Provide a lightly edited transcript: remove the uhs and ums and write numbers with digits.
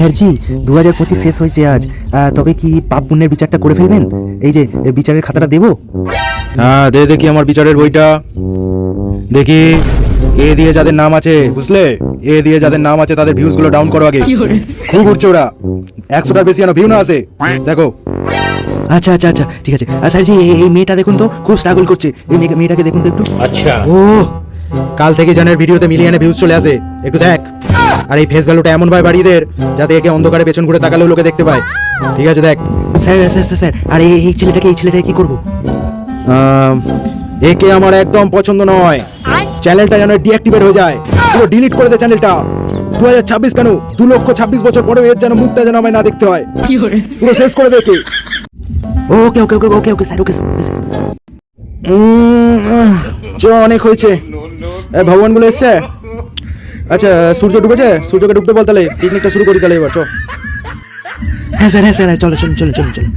স্যারজি 2025 শেষ হয়েছে আজ, তবে কি পাপ পুণ্যের বিচারটা করে ফেলবেন? এই যে বিচারের খাতাটা দেবো? হ্যাঁ দে দেখি আমার বিচারের বইটা দেখি। এ দিয়ে যাদের নাম আছে, বুঝলে, এ দিয়ে যাদের নাম আছে তাদের ভিউজ গুলো ডাউন করো আগে। খুব উঠছে ওরা, 100টার বেশি যেন ভিউ না আসে। দেখো। আচ্ছা আচ্ছা আচ্ছা, ঠিক আছে। স্যারজি এই মেয়েটা দেখুন তো, খুব স্ট্রাগল করছে। এই মেয়েটাকে দেখুন তো একটু। আচ্ছা, ও কাল থেকে জানের ভিডিওতে মিলিয়নে ভিউজ চলে আসে, একটু দেখ। আর এই ফেস ভ্যালুটা এমন ভাবে বাড়িয়ে দে যাতে একে অন্ধকারে পেছন ঘুরে তাকালেও লোকে দেখতে পায়। ঠিক আছে, দেখ। স্যার স্যার স্যার স্যার, আর এই ছেলেটাকে কি করবো? একে আমার একদম পছন্দ নয়। চ্যানেলটা যেন ডিঅ্যাক্টিভেট হয়ে যায়, পুরো ডিলিট করে দে চ্যানেলটা। 2026 কেন, 2,06,000 বছর পরেও এর যেন মুখটা যেন আমায় না দেখতে হয়। পুরো শেষ করে দে একে। ওকে ওকে ওকে ওকে ওকে স্যার, ওকে স্যার। অনেক হয়েছে। ভগবান বলে এসছে। আচ্ছা, সূর্য ডুবেছে, সূর্যকে ডুবতে বল, তাহলে পিকনিকটা শুরু করি তাহলে এবার। হ্যাঁ স্যার, চলো চলো চলো চলো চলো।